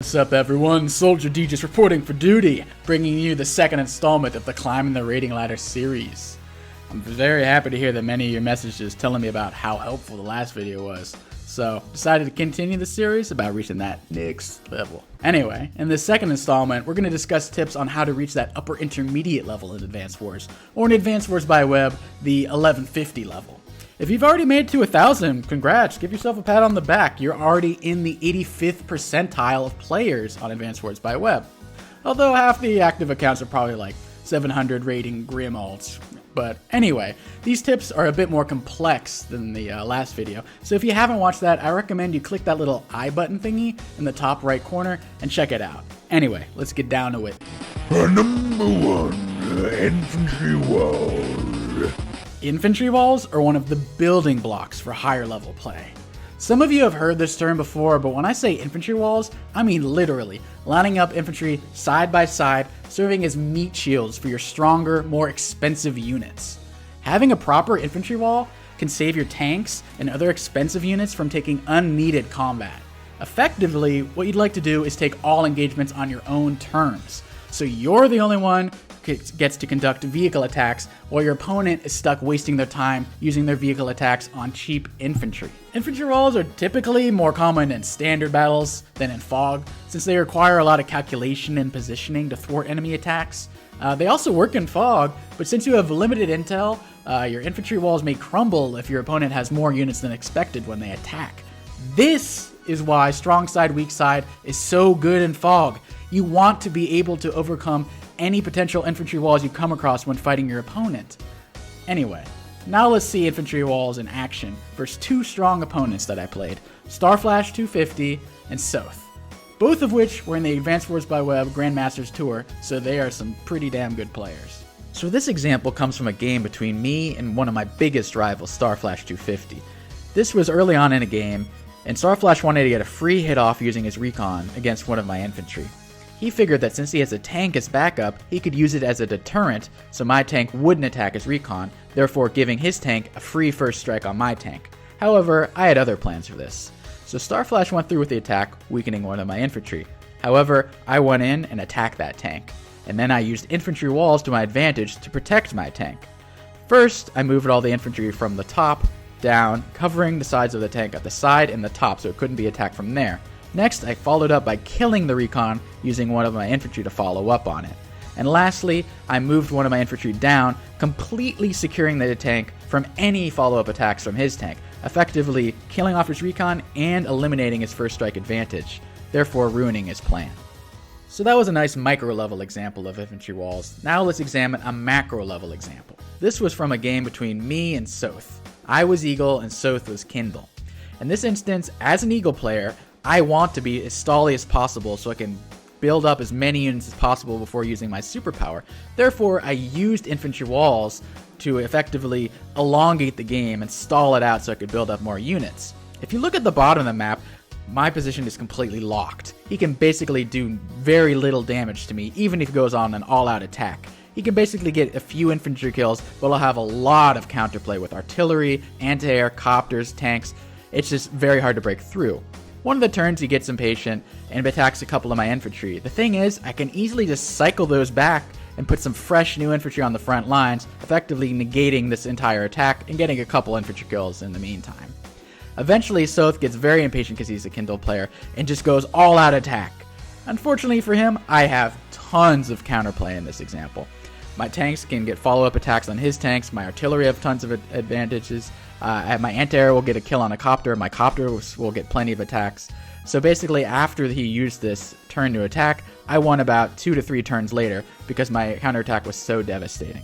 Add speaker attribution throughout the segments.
Speaker 1: What's up everyone, Soldier Deejus reporting for duty, bringing you the second installment of the Climbing the Rating Ladder series. I'm very happy to hear that many of your messages telling me about how helpful the last video was, so decided to continue the series about reaching that next level. Anyway, in this second installment, we're going to discuss tips on how to reach that upper intermediate level in Advance Wars, or in Advance Wars by Web, the 1150 level. If you've already made it to 1,000, congrats, give yourself a pat on the back. You're already in the 85th percentile of players on Advance Wars by Web. Although half the active accounts are probably like 700 rating Grim alts. But anyway, these tips are a bit more complex than the last video. So if you haven't watched that, I recommend you click that little I button thingy in the top right corner and check it out. Anyway, let's get down to it.
Speaker 2: Number 1, Infantry Walls.
Speaker 1: Infantry walls are one of the building blocks for higher level play. Some of you have heard this term before, but when I say infantry walls, I mean literally lining up infantry side by side, serving as meat shields for your stronger, more expensive units. Having a proper infantry wall can save your tanks and other expensive units from taking unneeded combat. Effectively, what you'd like to do is take all engagements on your own terms, so you're the only one gets to conduct vehicle attacks while your opponent is stuck wasting their time using their vehicle attacks on cheap infantry. Infantry walls are typically more common in standard battles than in fog, since they require a lot of calculation and positioning to thwart enemy attacks. They also work in fog, but since you have limited intel, your infantry walls may crumble if your opponent has more units than expected when they attack. This is why strong side, weak side is so good in fog. You want to be able to overcome any potential infantry walls you come across when fighting your opponent. Anyway, now let's see infantry walls in action versus two strong opponents that I played, Starflash 250 and Soth, both of which were in the Advance Wars by Web Grandmasters Tour, so they are some pretty damn good players. So this example comes from a game between me and one of my biggest rivals, Starflash 250. This was early on in a game, and Starflash wanted to get a free hit off using his recon against one of my infantry. He figured that since he has a tank as backup, he could use it as a deterrent so my tank wouldn't attack his recon, therefore giving his tank a free first strike on my tank. However, I had other plans for this. So Starflash went through with the attack, weakening one of my infantry. However, I went in and attacked that tank, and then I used infantry walls to my advantage to protect my tank. First, I moved all the infantry from the top down, covering the sides of the tank at the side and the top so it couldn't be attacked from there. Next, I followed up by killing the recon using one of my infantry to follow up on it. And lastly, I moved one of my infantry down, completely securing the tank from any follow-up attacks from his tank, effectively killing off his recon and eliminating his first strike advantage, therefore ruining his plan. So that was a nice micro-level example of infantry walls. Now let's examine a macro-level example. This was from a game between me and Soth. I was Eagle and Soth was Kindle. In this instance, as an Eagle player, I want to be as stally as possible so I can build up as many units as possible before using my superpower. Therefore, I used infantry walls to effectively elongate the game and stall it out so I could build up more units. If you look at the bottom of the map, my position is completely locked. He can basically do very little damage to me, even if he goes on an all-out attack. He can basically get a few infantry kills, but he'll have a lot of counterplay with artillery, anti-air, copters, tanks. It's just very hard to break through. One of the turns he gets impatient and attacks a couple of my infantry. The thing is, I can easily just cycle those back and put some fresh new infantry on the front lines, effectively negating this entire attack and getting a couple infantry kills in the meantime. Eventually, Soth gets very impatient because he's a Kindle player and just goes all out attack. Unfortunately for him, I have tons of counterplay in this example. My tanks can get follow-up attacks on his tanks, my artillery have tons of advantages, my anti-air will get a kill on a copter, my copter will get plenty of attacks. So basically, after he used this turn to attack, I won about 2 to 3 turns later because my counterattack was so devastating.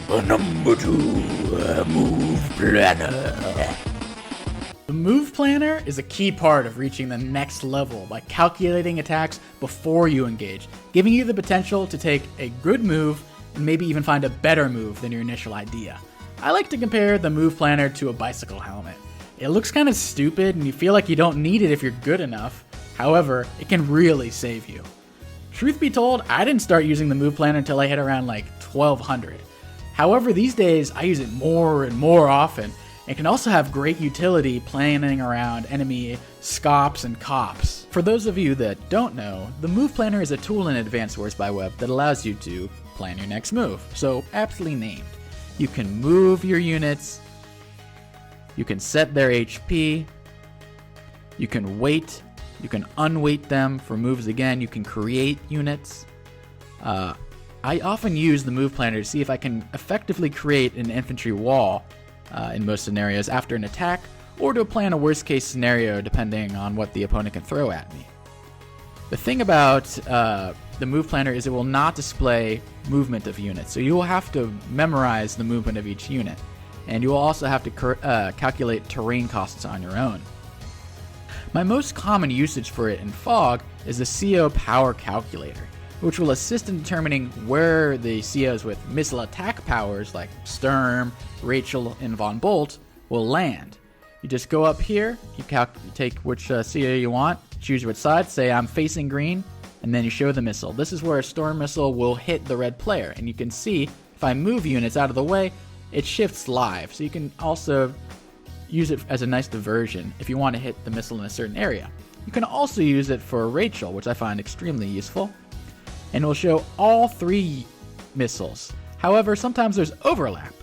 Speaker 2: Number 2, Move Planner.
Speaker 1: The move planner is a key part of reaching the next level by calculating attacks before you engage, giving you the potential to take a good move and maybe even find a better move than your initial idea. I like to compare the move planner to a bicycle helmet. It looks kind of stupid and you feel like you don't need it if you're good enough. However, it can really save you. Truth be told, I didn't start using the move planner until I hit around like 1200. However, these days I use it more and more often and can also have great utility planning around enemy scops and cops. For those of you that don't know, the Move Planner is a tool in Advance Wars by Web that allows you to plan your next move, so aptly named. You can move your units, you can set their HP, you can wait, you can unweight them for moves again, you can create units. I often use the Move Planner to see if I can effectively create an infantry wall in most scenarios after an attack, or to plan a worst case scenario depending on what the opponent can throw at me. The thing about the Move Planner is it will not display movement of units, so you will have to memorize the movement of each unit, and you will also have to calculate terrain costs on your own. My most common usage for it in Fog is the CO Power Calculator, which will assist in determining where the COs with missile attack powers like Sturm, Rachel, and Von Bolt will land. You just go up here, you take which CO you want, choose which side, say I'm facing green, and then you show the missile. This is where a Storm missile will hit the red player, and you can see if I move units out of the way, it shifts live, so you can also use it as a nice diversion if you want to hit the missile in a certain area. You can also use it for Rachel, which I find extremely useful, and it will show all 3 missiles. However, sometimes there's overlap.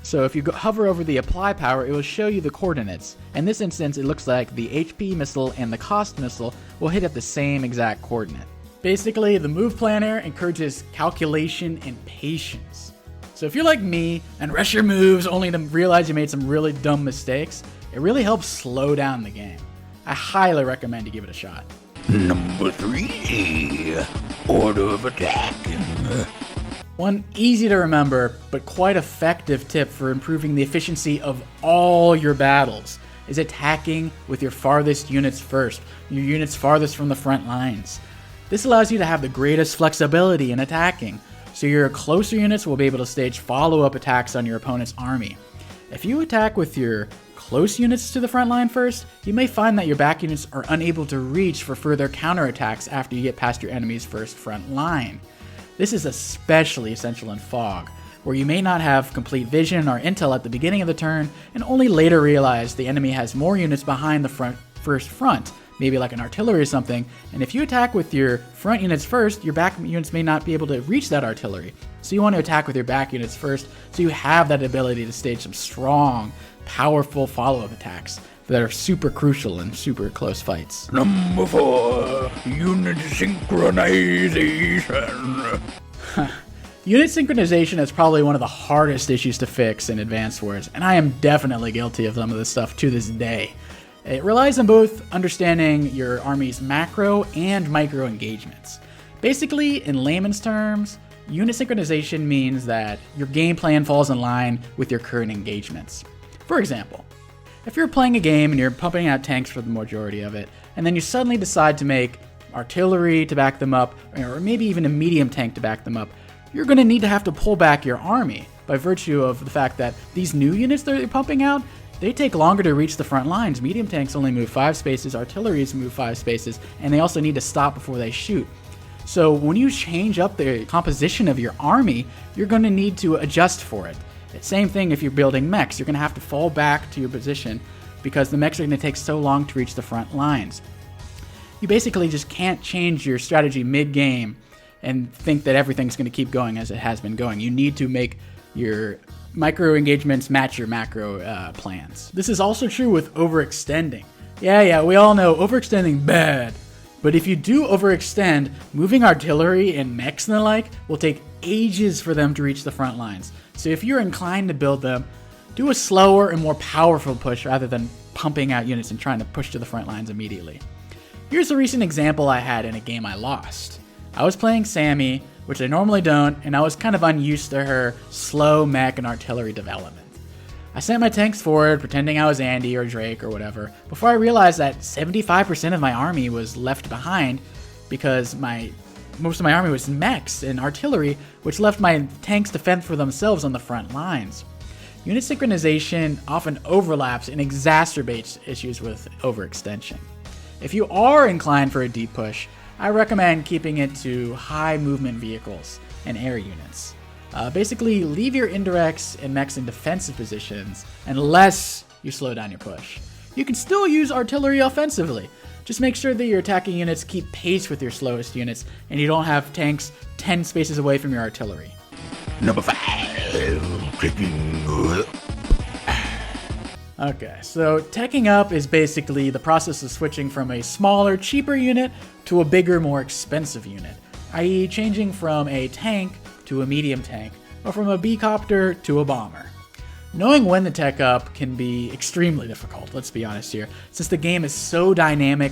Speaker 1: So if you hover over the apply power, it will show you the coordinates. In this instance, it looks like the HP missile and the cost missile will hit at the same exact coordinate. Basically, the Move Planner encourages calculation and patience. So if you're like me and rush your moves only to realize you made some really dumb mistakes, it really helps slow down the game. I highly recommend you give it a shot.
Speaker 2: Number 3, order of attack.
Speaker 1: One easy to remember, but quite effective tip for improving the efficiency of all your battles is attacking with your farthest units first, your units farthest from the front lines. This allows you to have the greatest flexibility in attacking, so your closer units will be able to stage follow-up attacks on your opponent's army. If you attack with your close units to the front line first, you may find that your back units are unable to reach for further counterattacks after you get past your enemy's first front line. This is especially essential in Fog, where you may not have complete vision or intel at the beginning of the turn, and only later realize the enemy has more units behind the first front, maybe like an artillery or something, and if you attack with your front units first, your back units may not be able to reach that artillery. So you want to attack with your back units first, so you have that ability to stage some strong, powerful follow-up attacks that are super crucial in super close fights.
Speaker 2: Number 4, unit synchronization.
Speaker 1: Unit synchronization is probably one of the hardest issues to fix in Advance Wars, and I am definitely guilty of some of this stuff to this day. It relies on both understanding your army's macro and micro engagements. Basically, in layman's terms, unit synchronization means that your game plan falls in line with your current engagements. For example, if you're playing a game and you're pumping out tanks for the majority of it, and then you suddenly decide to make artillery to back them up, or maybe even a medium tank to back them up, you're going to need to have to pull back your army by virtue of the fact that these new units that you're pumping out, they take longer to reach the front lines. Medium tanks only move 5 spaces, artilleries move 5 spaces, and they also need to stop before they shoot. So when you change up the composition of your army, you're going to need to adjust for it. Same thing if you're building mechs. You're going to have to fall back to your position because the mechs are going to take so long to reach the front lines. You basically just can't change your strategy mid-game and think that everything's going to keep going as it has been going. You need to make your micro engagements match your macro plans. This is also true with overextending. Yeah, we all know overextending bad. But if you do overextend, moving artillery and mechs and the like will take ages for them to reach the front lines. So if you're inclined to build them, do a slower and more powerful push rather than pumping out units and trying to push to the front lines immediately. Here's a recent example I had in a game I lost. I was playing Sammy, which I normally don't, and I was kind of unused to her slow mech and artillery development. I sent my tanks forward, pretending I was Andy or Drake or whatever, before I realized that 75% of my army was left behind because most of my army was mechs and artillery, which left my tanks to fend for themselves on the front lines. Unit synchronization often overlaps and exacerbates issues with overextension. If you are inclined for a deep push, I recommend keeping it to high movement vehicles and air units. Basically, leave your indirects and mechs in defensive positions unless you slow down your push. You can still use artillery offensively, Just make sure that your attacking units keep pace with your slowest units, and you don't have tanks 10 spaces away from your artillery.
Speaker 2: Number 5, taking up.
Speaker 1: Okay, so teching up is basically the process of switching from a smaller, cheaper unit to a bigger, more expensive unit, i.e. changing from a tank to a medium tank, or from a B-copter to a bomber. Knowing when to tech up can be extremely difficult, let's be honest here. Since the game is so dynamic,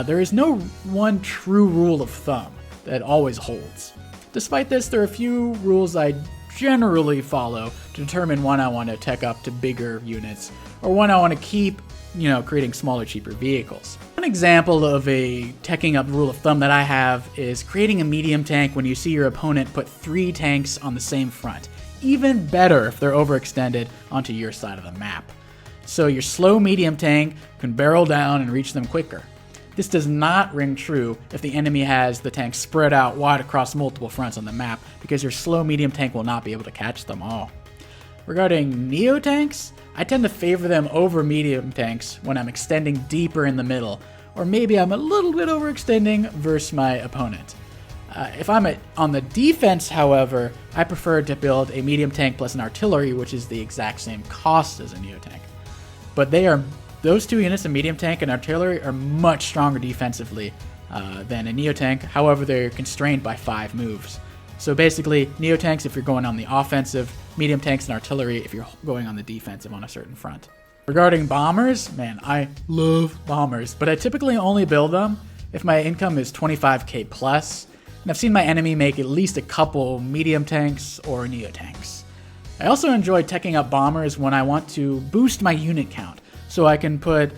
Speaker 1: there is no one true rule of thumb that always holds. Despite this, there are a few rules I generally follow to determine when I want to tech up to bigger units, or when I want to keep, creating smaller, cheaper vehicles. One example of a teching up rule of thumb that I have is creating a medium tank when you see your opponent put 3 tanks on the same front. Even better if they're overextended onto your side of the map. So your slow medium tank can barrel down and reach them quicker. This does not ring true if the enemy has the tanks spread out wide across multiple fronts on the map, because your slow medium tank will not be able to catch them all. Regarding neo tanks, I tend to favor them over medium tanks when I'm extending deeper in the middle, or maybe I'm a little bit overextending versus my opponent. If I'm on the defense, however, I prefer to build a medium tank plus an artillery, which is the exact same cost as a neo tank. But those 2 units, a medium tank and artillery, are much stronger defensively than a neo tank. However, they're constrained by 5 moves. So basically, neo tanks if you're going on the offensive, medium tanks and artillery if you're going on the defensive on a certain front. Regarding bombers, man, I love bombers, but I typically only build them if my income is 25k plus. And I've seen my enemy make at least a couple medium tanks or neo tanks. I also enjoy teching up bombers when I want to boost my unit count, so I can put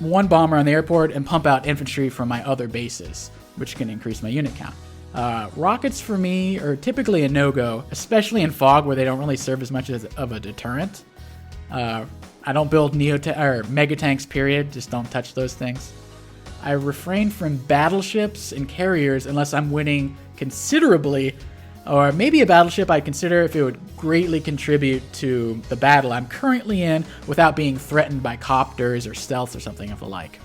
Speaker 1: 1 bomber on the airport and pump out infantry from my other bases, which can increase my unit count. Rockets for me are typically a no-go, especially in fog where they don't really serve as much of a deterrent. I don't build mega tanks, period, just don't touch those things. I refrain from battleships and carriers unless I'm winning considerably, or maybe a battleship I'd consider if it would greatly contribute to the battle I'm currently in without being threatened by copters or stealths or something of the like.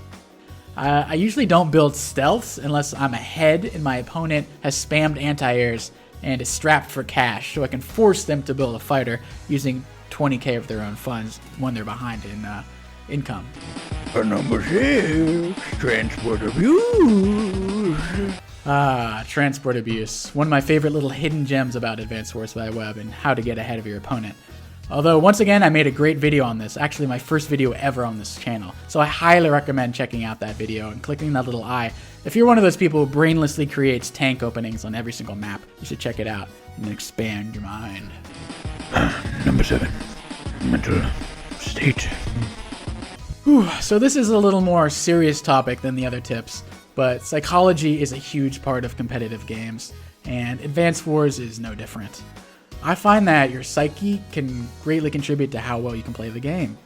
Speaker 1: I usually don't build stealths unless I'm ahead and my opponent has spammed anti-airs and is strapped for cash, so I can force them to build a fighter using 20k of their own funds when they're behind in income.
Speaker 2: Number 6, transport abuse.
Speaker 1: Transport abuse. One of my favorite little hidden gems about Advance Wars by Web and how to get ahead of your opponent. Although, once again, I made a great video on this, actually my first video ever on this channel, so I highly recommend checking out that video and clicking that little eye. If you're one of those people who brainlessly creates tank openings on every single map, you should check it out and expand your mind.
Speaker 2: Number 7, mental state.
Speaker 1: So this is a little more serious topic than the other tips, but psychology is a huge part of competitive games, and Advance Wars is no different. I find that your psyche can greatly contribute to how well you can play the game.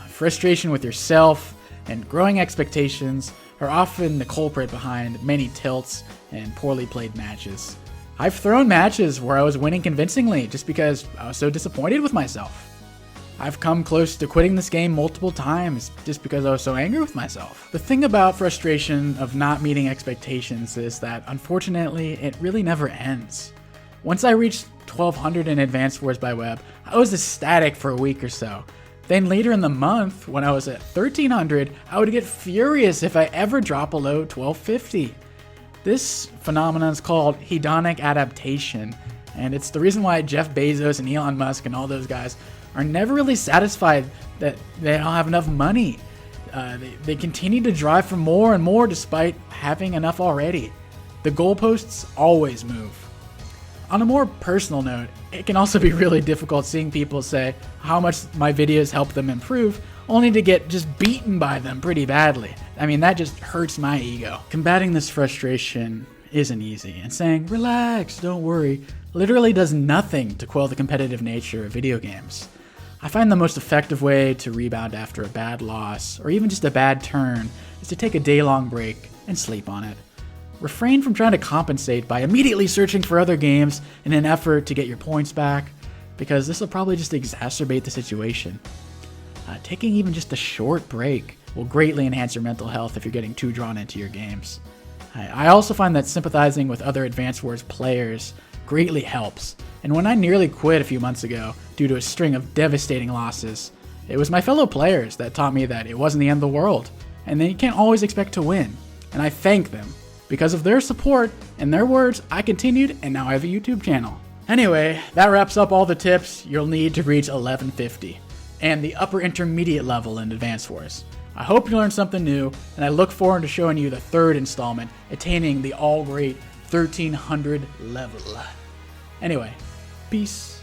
Speaker 1: Frustration with yourself and growing expectations are often the culprit behind many tilts and poorly played matches. I've thrown matches where I was winning convincingly just because I was so disappointed with myself. I've come close to quitting this game multiple times just because I was so angry with myself. The thing about frustration of not meeting expectations is that, unfortunately, it really never ends. Once I reached 1200 in Advance Wars by Web, I was ecstatic for a week or so. Then later in the month, when I was at 1300, I would get furious if I ever dropped below 1250. This phenomenon is called hedonic adaptation, and it's the reason why Jeff Bezos and Elon Musk and all those guys are never really satisfied that they don't have enough money. They continue to drive for more and more despite having enough already. The goalposts always move. On a more personal note, it can also be really difficult seeing people say how much my videos help them improve, only to get just beaten by them pretty badly. I mean, that just hurts my ego. Combating this frustration isn't easy, and saying, relax, don't worry, literally does nothing to quell the competitive nature of video games. I find the most effective way to rebound after a bad loss, or even just a bad turn, is to take a day-long break and sleep on it. Refrain from trying to compensate by immediately searching for other games in an effort to get your points back, because this will probably just exacerbate the situation. Taking even just a short break will greatly enhance your mental health if you're getting too drawn into your games. I also find that sympathizing with other Advance Wars players greatly helps, and when I nearly quit a few months ago due to a string of devastating losses, it was my fellow players that taught me that it wasn't the end of the world, and that you can't always expect to win, and I thank them. Because of their support and their words, I continued, and now I have a YouTube channel. Anyway, that wraps up all the tips you'll need to reach 1150, and the upper intermediate level in Advance Wars. I hope you learned something new, and I look forward to showing you the third installment, attaining the all-great 1300 level. Anyway, peace.